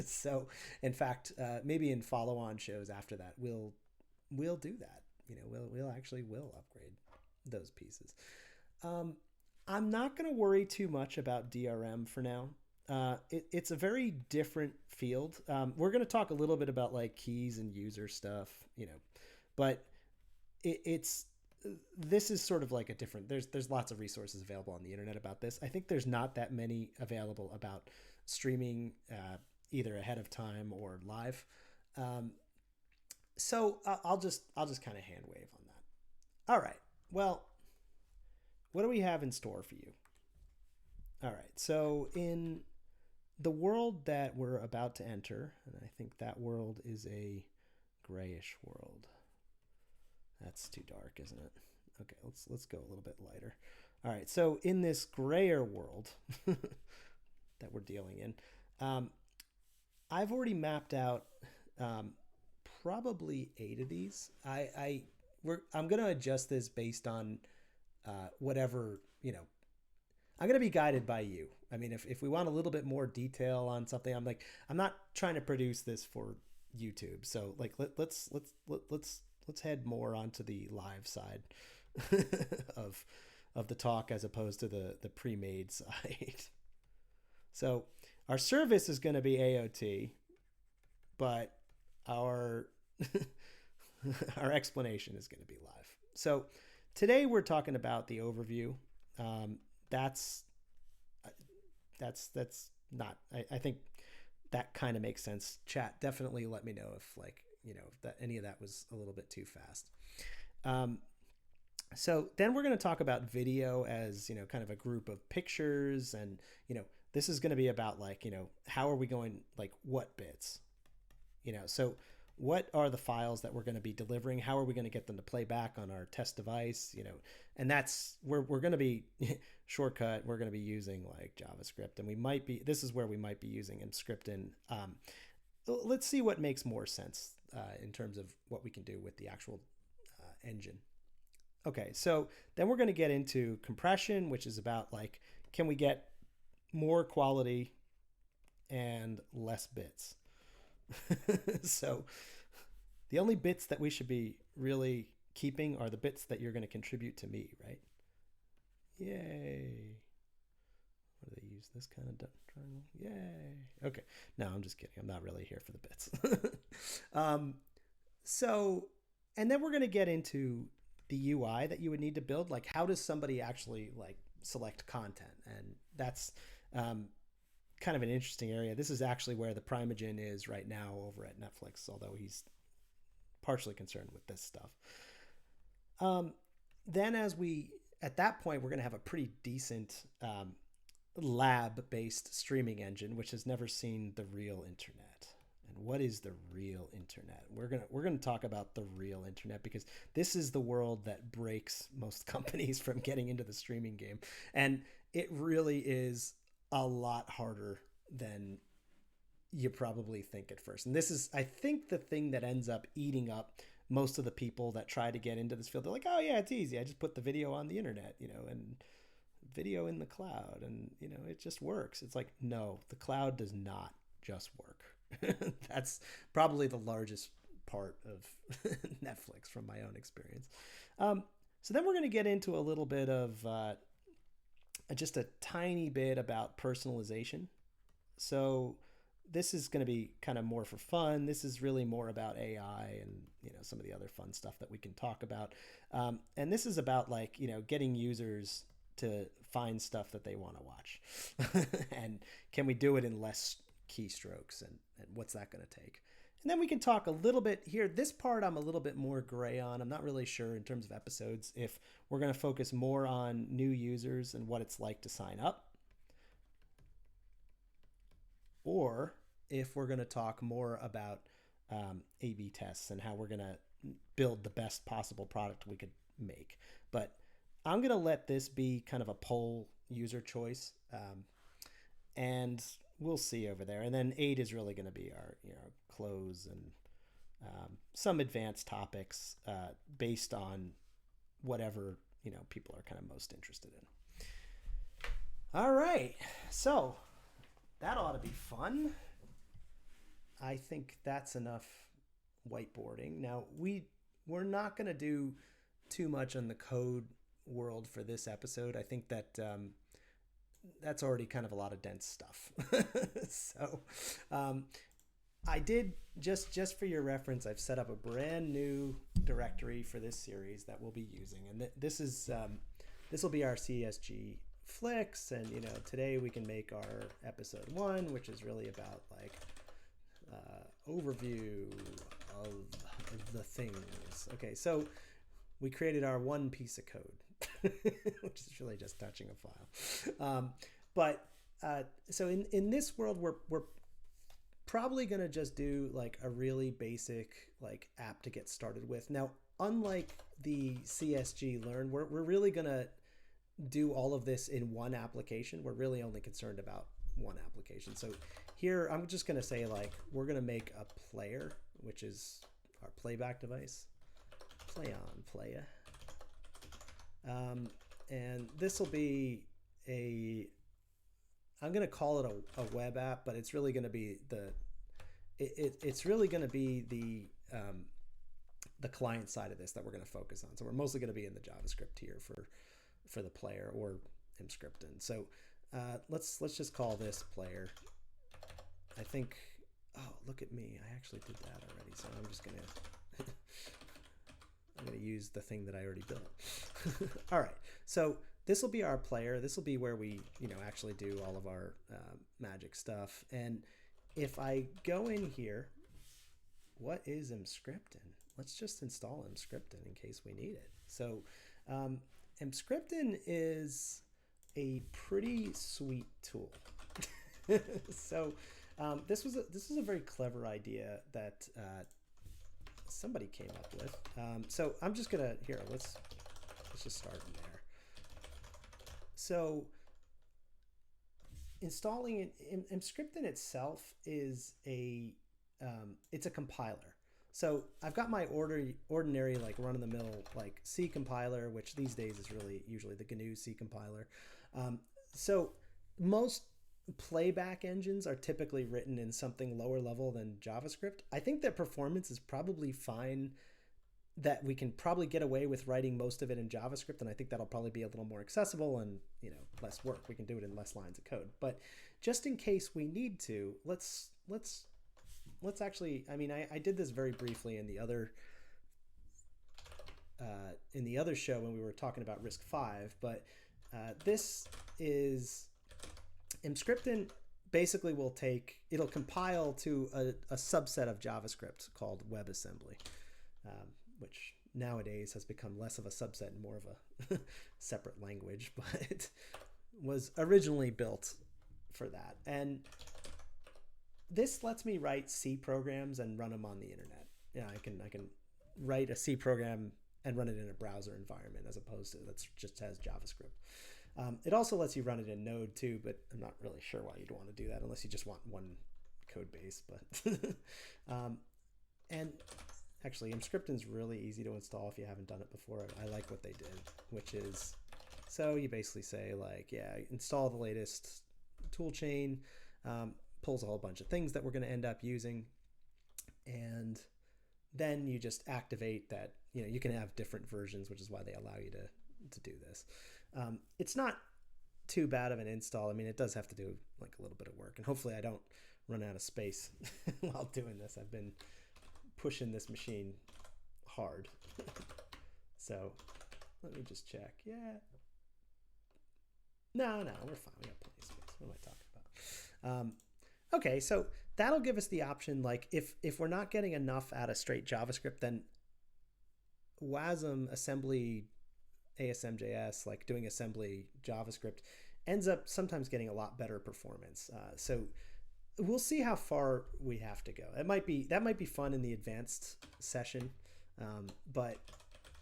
So in fact, maybe in follow-on shows after that, we'll do that. We'll actually upgrade those pieces. I'm not going to worry too much about DRM for now. It's a very different field. We're going to talk a little bit about like keys and user stuff, but this is sort of like a different, there's lots of resources available on the internet about this. I think there's not that many available about streaming, either ahead of time or live. So I'll just kind of hand wave on that. All right. Well, what do we have in store for you? All right. So in the world that we're about to enter, and I think that world is a grayish world. That's too dark, isn't it? Okay, let's go a little bit lighter. All right. So in this grayer world that we're dealing in, I've already mapped out probably 8 of these. I'm going to adjust this based on whatever, I'm going to be guided by you. I mean, if we want a little bit more detail on something, I'm not trying to produce this for YouTube. So like, let's head more onto the live side of the talk as opposed to the pre-made side. So our service is going to be AOT, but our our explanation is going to be live. So today we're talking about the overview. That's not, I think that kind of makes sense. Chat, definitely let me know if if that any of that was a little bit too fast. So then we're going to talk about video as, kind of a group of pictures, and, this is going to be about how are we going, what bits, so what are the files that we're going to be delivering? How are we going to get them to play back on our test device? And that's where we're going to be shortcut. We're going to be using JavaScript, and this is where we might be using Emcc. Let's see what makes more sense in terms of what we can do with the actual engine. Okay, so then we're going to get into compression, which is about like, can we get more quality and less bits? So the only bits that we should be really keeping are the bits that you're going to contribute to me, right? Yay. What do they use? This kind of triangle? Yay. Okay. No, I'm just kidding. I'm not really here for the bits. So, and then we're going to get into the UI that you would need to build. Like, how does somebody actually like select content? And that's kind of an interesting area. This is actually where the Primogen is right now over at Netflix, although he's partially concerned with this stuff. Then at that point, we're going to have a pretty decent lab-based streaming engine, which has never seen the real internet. And what is the real internet? We're gonna talk about the real internet, because this is the world that breaks most companies from getting into the streaming game, and it really is a lot harder than you probably think at first. And this is, I think, the thing that ends up eating up most of the people that try to get into this field. They're like, oh yeah, it's easy. I just put the video on the internet, and video in the cloud, and it just works. It's like, no, the cloud does not just work. That's probably the largest part of Netflix from my own experience. So then we're going to get into a little bit of just a tiny bit about personalization. So this is going to be kind of more for fun. This is really more about AI and some of the other fun stuff that we can talk about. And this is about like getting users to find stuff that they want to watch, and can we do it in less keystrokes, and what's that going to take? And then we can talk a little bit here. This part I'm a little bit more gray on. I'm not really sure in terms of episodes if we're going to focus more on new users and what it's like to sign up, or if we're going to talk more about A/B tests and how we're going to build the best possible product we could make. But I'm going to let this be kind of a poll user choice, and we'll see over there. And then 8 is really going to be our close and some advanced topics based on whatever people are kind of most interested in. All right, so that ought to be fun. I think that's enough whiteboarding. Now we're not going to do too much on the code world for this episode. I think that that's already kind of a lot of dense stuff. So I did, just for your reference, I've set up a brand new directory for this series that we'll be using, and this will be our CSGFlix. And today we can make our episode 1, which is really about like overview of the things. Okay, so we created our one piece of code, which is really just touching a file. So in this world, we're probably going to just do like a really basic like app to get started with. Now, unlike the CSG Learn, we're really going to do all of this in one application. We're really only concerned about one application. So here, I'm just going to say like, we're going to make a player, which is our playback device. Play on, playa. And this will be I'm going to call it a web app, but it's really going to be it's really going to be the client side of this that we're going to focus on. So we're mostly going to be in the JavaScript here for the player, or Emcc. So let's just call this player. I think, oh, look at me. I actually did that already. So I'm just going to use the thing that I already built. All right. So this will be our player. This will be where we, actually do all of our magic stuff. And if I go in here, what is Emcc? Let's just install Emcc in case we need it. So Emcc is a pretty sweet tool. So this was a very clever idea that somebody came up with. So I'm just gonna let's just start in there. So installing Emcc itself is it's a compiler. So I've got my ordinary like run-of-the-mill like C compiler, which these days is really usually the GNU C compiler. So most playback engines are typically written in something lower level than JavaScript. I think that performance is probably fine, that we can probably get away with writing most of it in JavaScript, and I think that'll probably be a little more accessible and, you know, less work. We can do it in less lines of code. But just in case we need to, let's actually, I mean, I did this very briefly in the other show when we were talking about RISC-V, but this is Emscripten. Basically it'll compile to a subset of JavaScript called WebAssembly, which nowadays has become less of a subset and more of a separate language, but was originally built for that. And this lets me write C programs and run them on the internet. Yeah, I can write a C program and run it in a browser environment, as opposed to that's just has JavaScript. It also lets you run it in Node too, but I'm not really sure why you'd want to do that unless you just want one code base. But and actually, Emscripten's really easy to install if you haven't done it before. I like what they did, which is, so you basically say like, yeah, install the latest toolchain, pulls a whole bunch of things that we're going to end up using, and then you just activate that. You know, you can have different versions, which is why they allow you to do this. It's not too bad of an install. I mean, it does have to do like a little bit of work, and hopefully I don't run out of space while doing this. I've been pushing this machine hard. So let me just check. Yeah. No, we're fine. We got plenty of space. What am I talking about? Okay, so that'll give us the option, like if we're not getting enough out of straight JavaScript, then WASM assembly ASM.js, like doing assembly JavaScript, ends up sometimes getting a lot better performance. So we'll see how far we have to go. That might be fun in the advanced session, but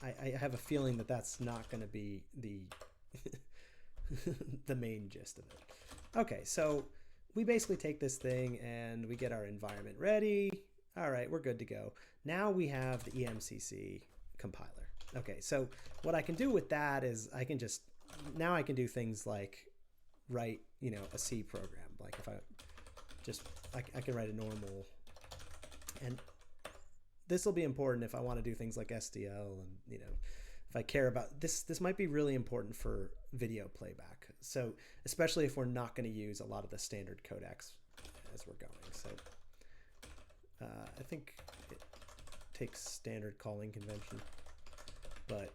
I have a feeling that that's not going to be the the main gist of it. Okay, so we basically take this thing and we get our environment ready. All right, we're good to go. Now we have the Emcc compiler. Okay, so what I can do with that is I can do things like write, you know, a C program. Like if I can write a normal, and this will be important if I want to do things like SDL, and, you know, if I care about this might be really important for video playback. So especially if we're not going to use a lot of the standard codecs as we're going. So I think it takes standard calling convention, but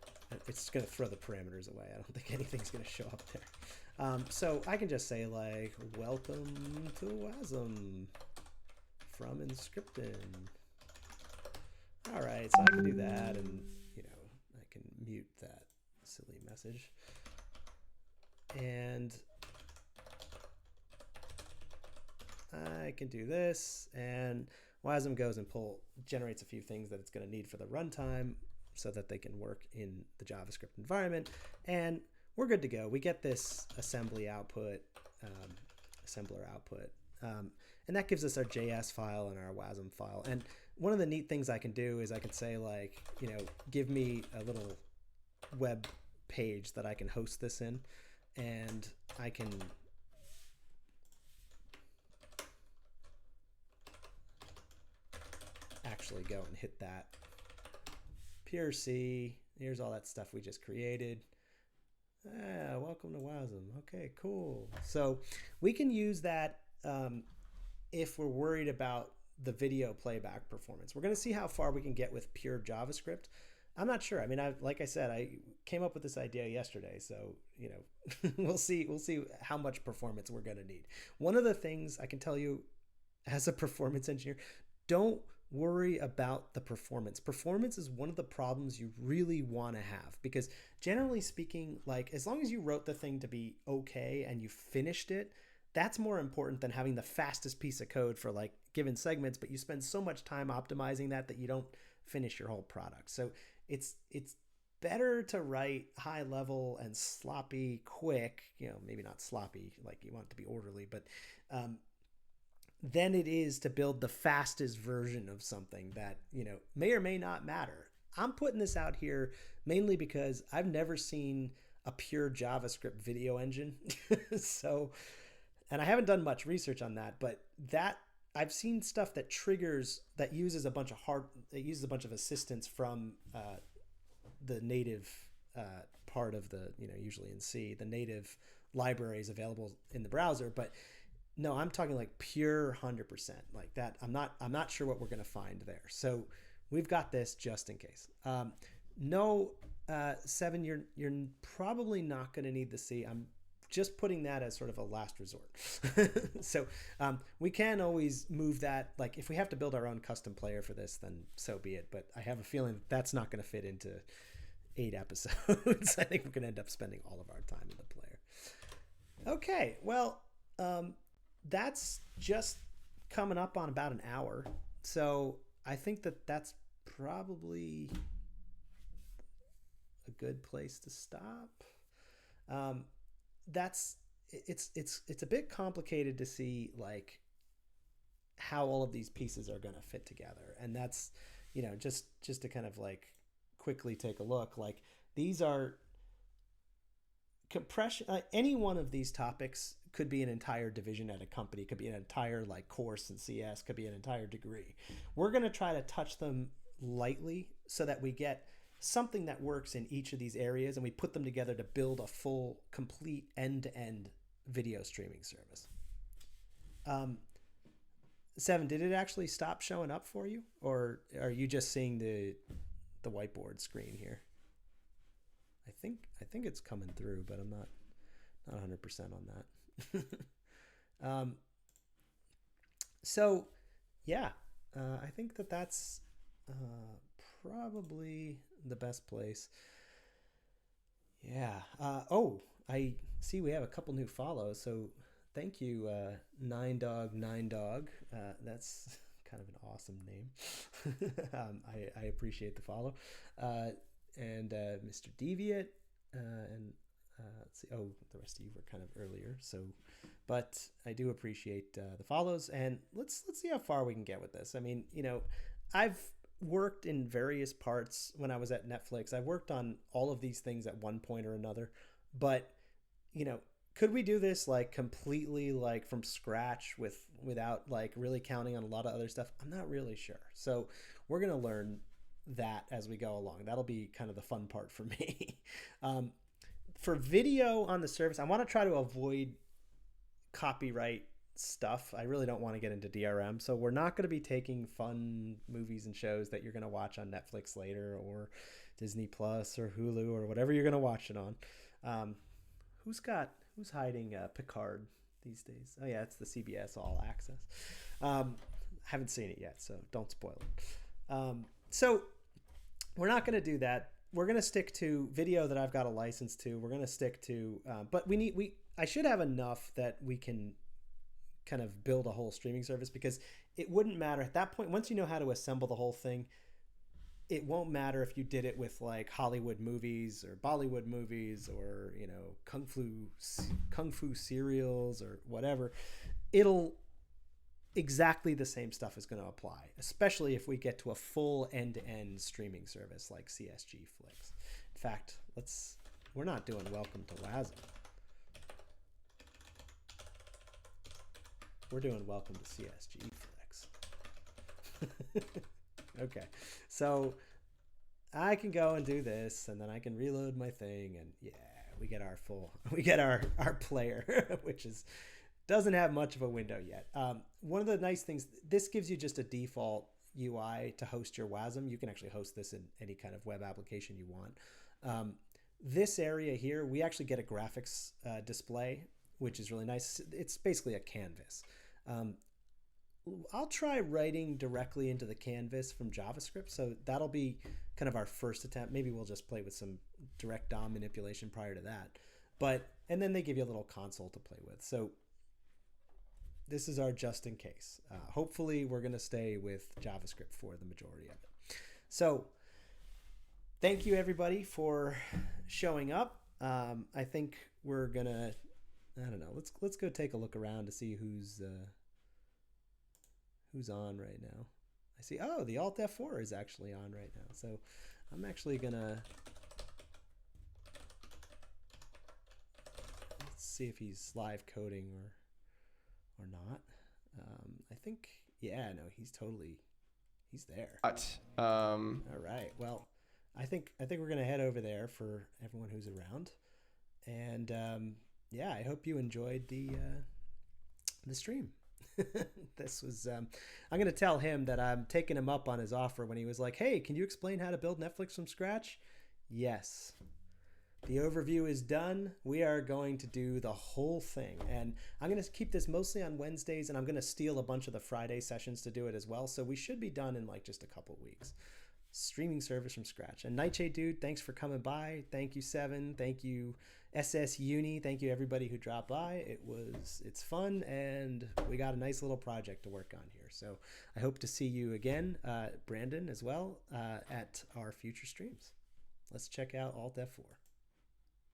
it's going to throw the parameters away. I don't think anything's going to show up there. So I can just say like, welcome to WASM from Emscripten. All right, so I can do that, and, you know, I can mute that silly message. And I can do this, and WASM goes and generates a few things that it's going to need for the runtime so that they can work in the JavaScript environment, and we're good to go. We get this assembly output, assembler output, and that gives us our JS file and our WASM file. And one of the neat things I can do is I can say like, you know, give me a little web page that I can host this in, and I can actually go and hit that pure C. Here's all that stuff we just created. Welcome to WASM. Okay, cool. So we can use that if we're worried about the video playback performance. We're going to see how far we can get with pure JavaScript. I'm not sure. I mean, like I said, I came up with this idea yesterday, so, you know, we'll see how much performance we're going to need. One of the things I can tell you as a performance engineer, don't worry about the performance. Performance is one of the problems you really want to have, because generally speaking, like, as long as you wrote the thing to be okay and you finished it, that's more important than having the fastest piece of code for like given segments, but you spend so much time optimizing that you don't finish your whole product. So it's better to write high level and sloppy quick, you know, maybe not sloppy, like you want it to be orderly, but than it is to build the fastest version of something that, may or may not matter. I'm putting this out here mainly because I've never seen a pure JavaScript video engine. So, and I haven't done much research on that, but that I've seen stuff that uses a bunch of assistance from the native part of the, usually in C, the native libraries available in the browser. But no, I'm talking like pure 100% like that. I'm not sure what we're going to find there. So we've got this just in case. No, 7, you're probably not going to need the C. I'm just putting that as sort of a last resort. So we can always move that. Like if we have to build our own custom player for this, then so be it. But I have a feeling that's not going to fit into 8 episodes. I think we're going to end up spending all of our time in the player. Okay, well, that's just coming up on about an hour. So I think that's probably a good place to stop. It's a bit complicated to see like how all of these pieces are going to fit together. And that's, just to kind of like quickly take a look, like these are compression. Any one of these topics could be an entire division at a company, could be an entire like course in CS, could be an entire degree. We're going to try to touch them lightly so that we get something that works in each of these areas, and we put them together to build a full, complete end-to-end video streaming service. 7, did it actually stop showing up for you, or are you just seeing the whiteboard screen here? I think it's coming through, but I'm not 100% on that. So yeah, I think that's probably the best place. Yeah. I see we have a couple new follows. So thank you, 9dog. That's kind of an awesome name. I appreciate the follow. And Mr. Deviant, and let's see. Oh, the rest of you were kind of earlier. So, but I do appreciate the follows, and let's see how far we can get with this. I mean, I've worked in various parts when I was at Netflix. I worked on all of these things at one point or another, but could we do this like completely like from scratch without like really counting on a lot of other stuff? I'm not really sure. So we're going to learn that as we go along. That'll be kind of the fun part for me. For video on the service, I want to try to avoid copyright stuff. I really don't want to get into DRM. So we're not going to be taking fun movies and shows that you're going to watch on Netflix later or Disney Plus or Hulu or whatever you're going to watch it on. Who's hiding Picard these days? Oh yeah, it's the CBS All Access. Haven't seen it yet, so don't spoil it. So we're not going to do that. We're going to stick to video that I've got a license to. We're going to stick to, but I should have enough that we can kind of build a whole streaming service, because it wouldn't matter at that point. Once you know how to assemble the whole thing, it won't matter if you did it with like Hollywood movies or Bollywood movies or, Kung Fu serials or whatever. Exactly the same stuff is going to apply, especially if we get to a full end-to-end streaming service like CSGFlix. In fact, we're not doing Welcome to WASM. We're doing Welcome to CSGFlix. Okay, so I can go and do this, and then I can reload my thing, and yeah, we get our player, which doesn't have much of a window yet. One of the nice things, this gives you just a default UI to host your WASM. You can actually host this in any kind of web application you want. This area here, we actually get a graphics display, which is really nice. It's basically a canvas. I'll try writing directly into the canvas from JavaScript. So that'll be kind of our first attempt. Maybe we'll just play with some direct DOM manipulation prior to that. And then they give you a little console to play with. So this is our just in case. Hopefully we're going to stay with JavaScript for the majority of it. So thank you everybody for showing up. I think we're going to, I don't know, let's go take a look around to see who's who's on right now. I see, oh, the Alt F4 is actually on right now. So I'm actually gonna, let's see if he's live coding or not. I think, yeah, no, he's there. All right, well, I think we're gonna head over there for everyone who's around. And yeah, I hope you enjoyed the stream. This was, I'm going to tell him that I'm taking him up on his offer when he was like, hey, can you explain how to build Netflix from scratch? Yes. The overview is done. We are going to do the whole thing. And I'm going to keep this mostly on Wednesdays, and I'm going to steal a bunch of the Friday sessions to do it as well. So we should be done in like just a couple weeks. Streaming service from scratch. And Nightshade Dude, thanks for coming by. Thank you, Seven. Thank you, SS Uni. Thank you, everybody who dropped by. It's fun, and we got a nice little project to work on here. So I hope to see you again, Brandon as well, at our future streams. Let's check out Alt F4.